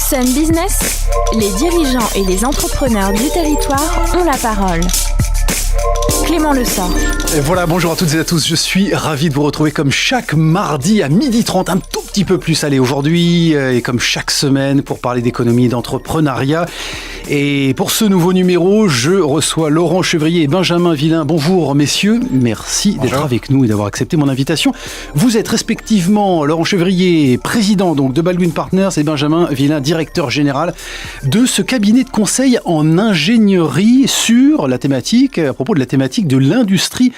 Sun Business, les dirigeants et les entrepreneurs du territoire ont la parole. Clément Lessort. Et voilà, bonjour à toutes et à tous, je suis ravi de vous retrouver comme chaque mardi à 12h30, un tout petit peu plus allé aujourd'hui, et comme chaque semaine pour parler d'économie et d'entrepreneuriat. Et pour ce nouveau numéro, je reçois Laurent Chevrier et Benjamin Villain. Bonjour messieurs, merci d'être avec nous et d'avoir accepté mon invitation. Vous êtes respectivement Laurent Chevrier, président donc de Baldwin Partners, et Benjamin Villain, directeur général de ce cabinet de conseil en ingénierie sur la thématique, à propos de la thématique de l'industrie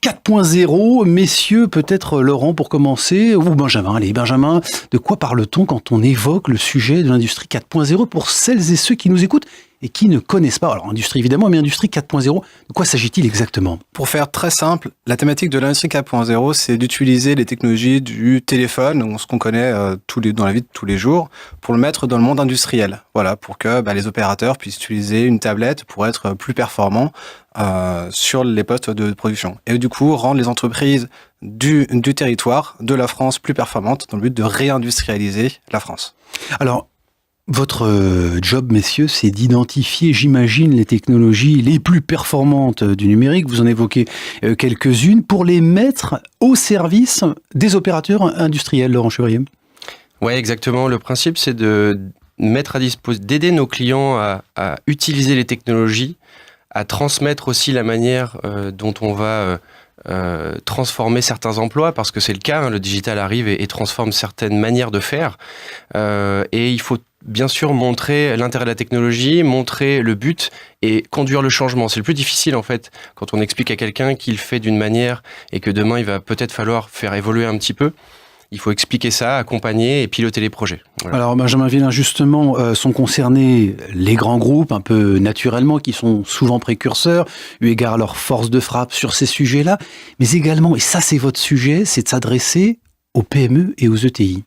4.0. Messieurs, peut-être Laurent pour commencer, ou Benjamin. Allez, Benjamin, de quoi parle-t-on quand on évoque le sujet de l'industrie 4.0 pour celles et ceux qui nous écoutent et qui ne connaissent pas? Alors, industrie évidemment, mais industrie 4.0, de quoi s'agit-il exactement? Pour faire très simple, la thématique de l'industrie 4.0, c'est d'utiliser les technologies du téléphone, ce qu'on connaît dans la vie de tous les jours, pour le mettre dans le monde industriel. Voilà, pour que les opérateurs puissent utiliser une tablette pour être plus performants sur les postes de production. Et du coup, rendre les entreprises du territoire, de la France, plus performantes dans le but de réindustrialiser la France. Alors, votre job, messieurs, c'est d'identifier, j'imagine, les technologies les plus performantes du numérique. Vous en évoquez quelques-unes pour les mettre au service des opérateurs industriels, Laurent Chevrier. Oui, exactement. Le principe, c'est de mettre à disposition, d'aider nos clients à utiliser les technologies, à transmettre aussi la manière dont on va transformer certains emplois, parce que c'est le cas, le digital arrive et transforme certaines manières de faire. Et il faut bien sûr montrer l'intérêt de la technologie, montrer le but et conduire le changement. C'est le plus difficile en fait, quand on explique à quelqu'un qu'il fait d'une manière et que demain il va peut-être falloir faire évoluer un petit peu. Il faut expliquer ça, accompagner et piloter les projets. Voilà. Alors Benjamin Villain, justement, sont concernés les grands groupes, un peu naturellement, qui sont souvent précurseurs, eu égard à leur force de frappe sur ces sujets-là, mais également, et ça c'est votre sujet, c'est de s'adresser aux PME et aux ETI.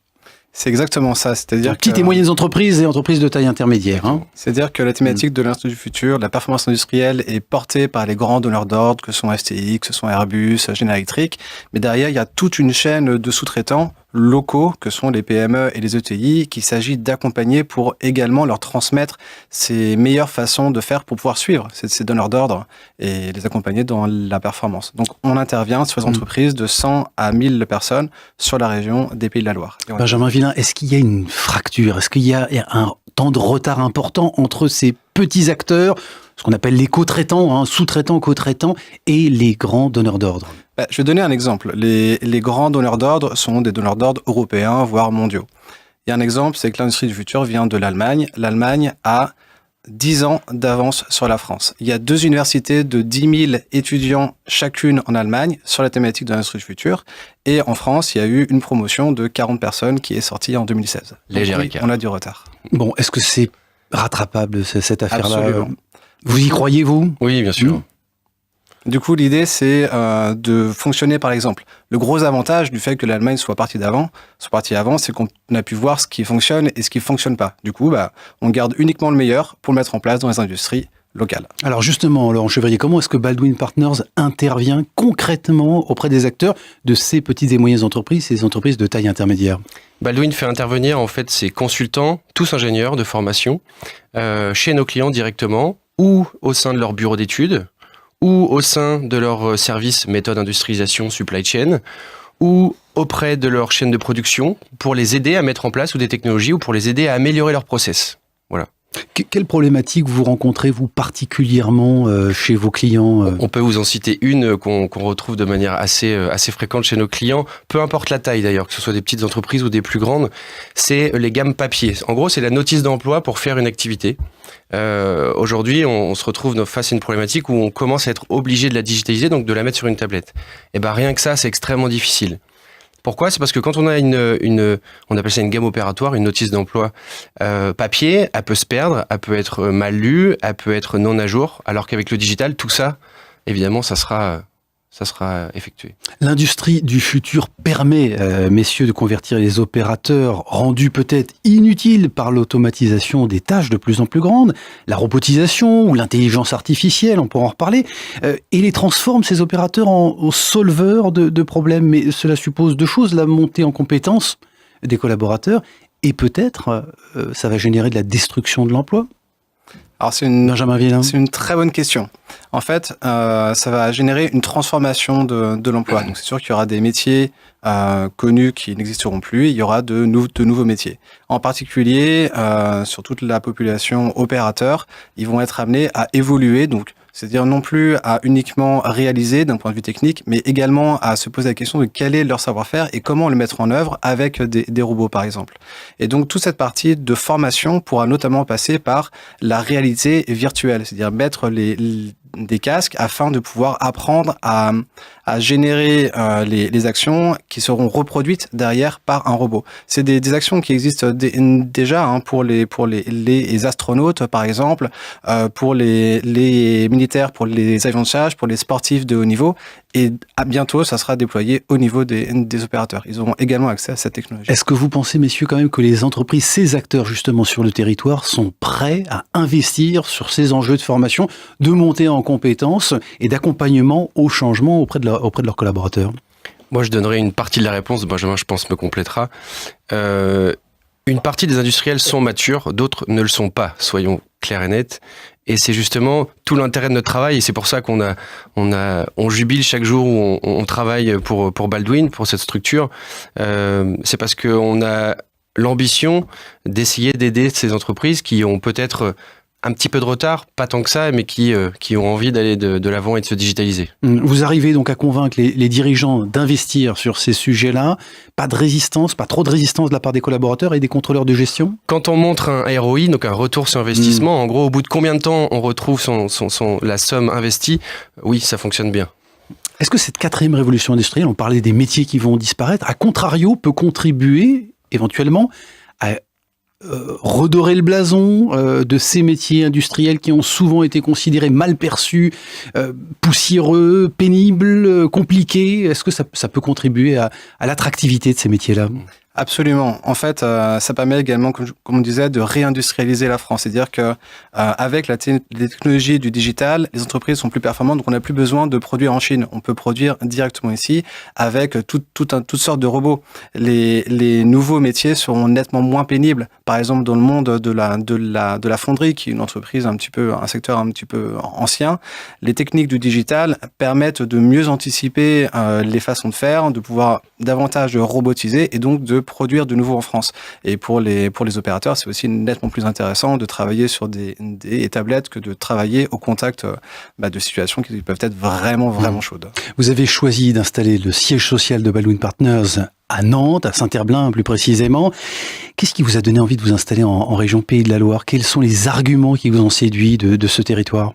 C'est exactement ça, c'est-à-dire petites et moyennes entreprises et entreprises de taille intermédiaire. C'est-à-dire que la thématique de l'industrie du futur, la performance industrielle est portée par les grands donneurs d'ordre que sont STX, que sont Airbus, General Electric, mais derrière il y a toute une chaîne de sous-traitants locaux que sont les PME et les ETI qu'il s'agit d'accompagner pour également leur transmettre ces meilleures façons de faire pour pouvoir suivre ces donneurs d'ordre et les accompagner dans la performance. Donc on intervient sur les entreprises de 100 à 1000 personnes sur la région des Pays de la Loire. Benjamin Villain, est-ce qu'il y a une fracture? Est-ce qu'il y a un temps de retard important entre ces petits acteurs, ce qu'on appelle les co-traitants, sous-traitants, co-traitants, et les grands donneurs d'ordre? Je vais donner un exemple. Les grands donneurs d'ordre sont des donneurs d'ordre européens, voire mondiaux. Il y a un exemple, c'est que l'industrie du futur vient de l'Allemagne. L'Allemagne a 10 ans d'avance sur la France. Il y a 2 universités de 10 000 étudiants chacune en Allemagne sur la thématique de l'industrie du futur. Et en France, il y a eu une promotion de 40 personnes qui est sortie en 2016. Léger écart. On a du retard. Bon, est-ce que c'est rattrapable cette affaire-là? Absolument. Vous y croyez, vous? Oui, bien sûr. Du coup, l'idée, c'est de fonctionner, par exemple. Le gros avantage du fait que l'Allemagne soit partie avant, c'est qu'on a pu voir ce qui fonctionne et ce qui fonctionne pas. Du coup, on garde uniquement le meilleur pour le mettre en place dans les industries locales. Alors justement, Laurent Chevrier, comment est-ce que Baldwin Partners intervient concrètement auprès des acteurs de ces petites et moyennes entreprises, ces entreprises de taille intermédiaire? Baldwin fait intervenir en fait ses consultants, tous ingénieurs de formation, chez nos clients directement, ou au sein de leur bureau d'études, ou au sein de leur service méthode industrialisation supply chain, ou auprès de leur chaîne de production, pour les aider à mettre en place ou des technologies, ou pour les aider à améliorer leur process. Voilà. Quelle problématique vous rencontrez, vous, particulièrement chez vos clients? On peut vous en citer une qu'on retrouve de manière assez fréquente chez nos clients, peu importe la taille d'ailleurs, que ce soit des petites entreprises ou des plus grandes, c'est les gammes papier. En gros, c'est la notice d'emploi pour faire une activité. Aujourd'hui, on se retrouve face à une problématique où on commence à être obligé de la digitaliser, donc de la mettre sur une tablette. Et rien que ça, c'est extrêmement difficile. Pourquoi ? C'est parce que quand on a on appelle ça une gamme opératoire, une notice d'emploi papier, elle peut se perdre, elle peut être mal lue, elle peut être non à jour, alors qu'avec le digital, tout ça, évidemment, ça sera effectué. L'industrie du futur permet, messieurs, de convertir les opérateurs rendus peut-être inutiles par l'automatisation des tâches de plus en plus grandes, la robotisation ou l'intelligence artificielle, on pourra en reparler, et les transforme, ces opérateurs, en solveurs de problèmes. Mais cela suppose deux choses, la montée en compétences des collaborateurs et peut-être ça va générer de la destruction de l'emploi? Alors Benjamin Villain. C'est une très bonne question. En fait, ça va générer une transformation de l'emploi. Donc c'est sûr qu'il y aura des métiers connus qui n'existeront plus. Il y aura de nouveaux métiers. En particulier, sur toute la population opérateur, ils vont être amenés à évoluer. Donc c'est-à-dire non plus à uniquement réaliser d'un point de vue technique, mais également à se poser la question de quel est leur savoir-faire et comment le mettre en œuvre avec des robots, par exemple. Et donc, toute cette partie de formation pourra notamment passer par la réalité virtuelle, c'est-à-dire mettre des casques afin de pouvoir apprendre à générer les actions qui seront reproduites derrière par un robot. C'est des actions qui existent déjà pour les astronautes, par exemple, pour les militaires, pour les avions de chasse, pour les sportifs de haut niveau. Et bientôt, ça sera déployé au niveau des opérateurs. Ils auront également accès à cette technologie. Est-ce que vous pensez, messieurs, quand même que les entreprises, ces acteurs justement sur le territoire, sont prêts à investir sur ces enjeux de formation, de montée en compétences et d'accompagnement au changement auprès de leurs collaborateurs? Moi, je donnerai une partie de la réponse. Benjamin, je pense, me complétera. Une partie des industriels sont matures, d'autres ne le sont pas, soyons clairs et nets. Et c'est justement tout l'intérêt de notre travail, et c'est pour ça on jubile chaque jour où on travaille pour Baldwin, pour cette structure. C'est parce qu'on a l'ambition d'essayer d'aider ces entreprises qui ont peut-être un petit peu de retard, pas tant que ça, mais qui ont envie d'aller de l'avant et de se digitaliser. Vous arrivez donc à convaincre les dirigeants d'investir sur ces sujets-là. Pas de résistance, pas trop de résistance de la part des collaborateurs et des contrôleurs de gestion? Quand on montre un ROI, donc un retour sur investissement, en gros, au bout de combien de temps on retrouve la somme investie, oui, ça fonctionne bien. Est-ce que cette 4e révolution industrielle, on parlait des métiers qui vont disparaître, à contrario, peut contribuer éventuellement à redorer le blason de ces métiers industriels qui ont souvent été considérés mal perçus, poussiéreux, pénibles, compliqués? Est-ce que ça peut contribuer à l'attractivité de ces métiers-là? Absolument. En fait, ça permet également, comme on disait, de réindustrialiser la France. C'est-à-dire que avec les technologies du digital, les entreprises sont plus performantes, donc on n'a plus besoin de produire en Chine. On peut produire directement ici avec toutes sortes de robots. Les nouveaux métiers seront nettement moins pénibles. Par exemple, dans le monde de la fonderie, qui est une entreprise un secteur un petit peu ancien, les techniques du digital permettent de mieux anticiper les façons de faire, de pouvoir davantage robotiser et donc de produire de nouveau en France. Et pour les opérateurs, c'est aussi nettement plus intéressant de travailler sur des tablettes que de travailler au contact de situations qui peuvent être vraiment chaudes. Vous avez choisi d'installer le siège social de Baldwin Partners à Nantes, à Saint-Herblain plus précisément. Qu'est-ce qui vous a donné envie de vous installer en région Pays de la Loire? Quels sont les arguments qui vous ont séduit de ce territoire?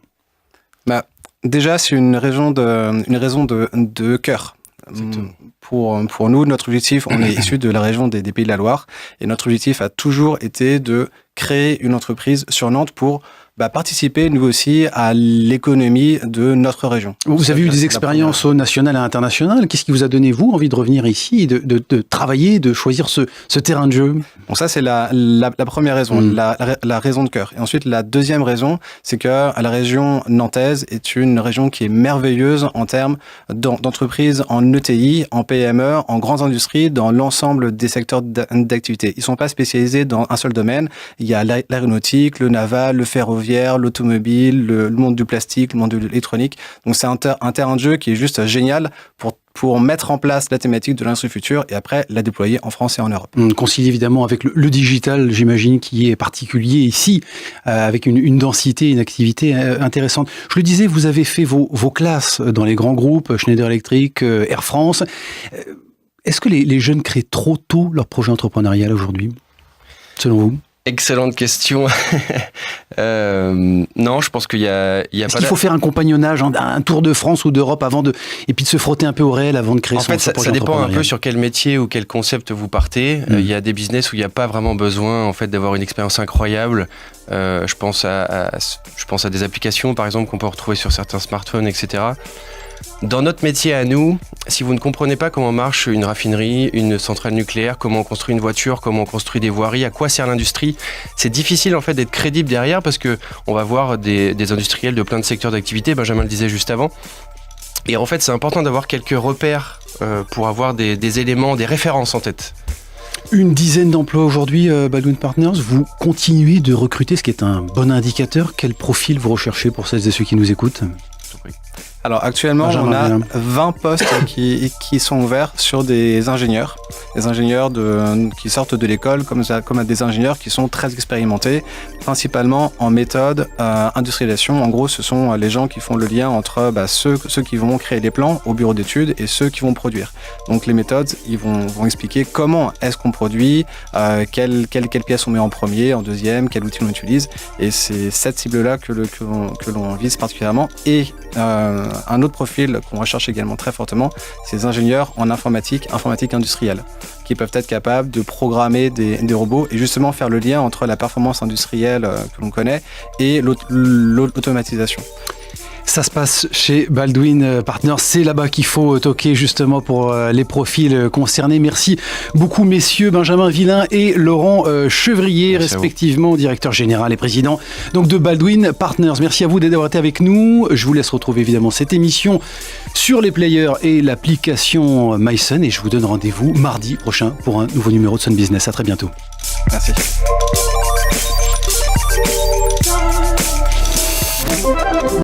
Déjà, c'est une raison de cœur. Pour nous, notre objectif, on est issu de la région des Pays de la Loire, et notre objectif a toujours été de créer une entreprise sur Nantes pour participer, nous aussi, à l'économie de notre région. Vous avez eu des expériences au national et à l'international. Qu'est-ce qui vous a donné, vous, envie de revenir ici et de travailler, de choisir ce terrain de jeu? Bon, ça, c'est la première raison, la raison de cœur. Et ensuite, la deuxième raison, c'est que la région nantaise est une région qui est merveilleuse en termes d'entreprises en ETI, en PME, en grandes industries, dans l'ensemble des secteurs d'activité. Ils ne sont pas spécialisés dans un seul domaine. Il y a l'aéronautique, le naval, le ferroviaire, l'automobile, le monde du plastique, le monde de l'électronique. Donc c'est un terrain de jeu qui est juste génial pour mettre en place la thématique de l'industrie future et après la déployer en France et en Europe. On concilie évidemment avec le digital, j'imagine, qui est particulier ici, avec une densité, une activité intéressante. Je le disais, vous avez fait vos classes dans les grands groupes, Schneider Electric, Air France. Est-ce que les jeunes créent trop tôt leur projet entrepreneurial aujourd'hui, selon vous? Excellente question. Non, je pense qu'il y a Est-ce qu'il faut faire un compagnonnage, un tour de France ou d'Europe et puis de se frotter un peu au réel avant de créer son projet entrepreneurial? Ça dépend un peu sur quel métier ou quel concept vous partez. Il y a des business où il n'y a pas vraiment besoin en fait d'avoir une expérience incroyable. Je pense à des applications par exemple qu'on peut retrouver sur certains smartphones, etc. Dans notre métier à nous, si vous ne comprenez pas comment marche une raffinerie, une centrale nucléaire, comment on construit une voiture, comment on construit des voiries, à quoi sert l'industrie, c'est difficile en fait d'être crédible derrière parce que on va voir des industriels de plein de secteurs d'activité, Benjamin le disait juste avant. Et en fait, c'est important d'avoir quelques repères pour avoir des éléments, des références en tête. Une dizaine d'emplois aujourd'hui, Baldwin Partners. Vous continuez de recruter, ce qui est un bon indicateur. Quel profil vous recherchez pour celles et ceux qui nous écoutent ? Alors actuellement, on a 20 postes qui sont ouverts sur des ingénieurs qui sortent de l'école comme des ingénieurs qui sont très expérimentés, principalement en méthode industrialisation. En gros, ce sont les gens qui font le lien entre ceux qui vont créer les plans au bureau d'études et ceux qui vont produire. Donc les méthodes, ils vont expliquer comment est-ce qu'on produit, quelle pièce on met en premier, en deuxième, quel outil on utilise. Et c'est cette cible-là que l'on vise particulièrement. Et un autre profil qu'on recherche également très fortement, c'est les ingénieurs en informatique industrielle, qui peuvent être capables de programmer des robots et justement faire le lien entre la performance industrielle que l'on connaît et l'automatisation. Ça se passe chez Baldwin Partners. C'est là-bas qu'il faut toquer justement pour les profils concernés. Merci beaucoup, messieurs Benjamin Villain et Laurent Chevrier, merci respectivement directeur général et président donc de Baldwin Partners. Merci à vous d'avoir été avec nous. Je vous laisse retrouver évidemment cette émission sur les players et l'application mySun et je vous donne rendez-vous mardi prochain pour un nouveau numéro de Sun Business. À très bientôt. Merci.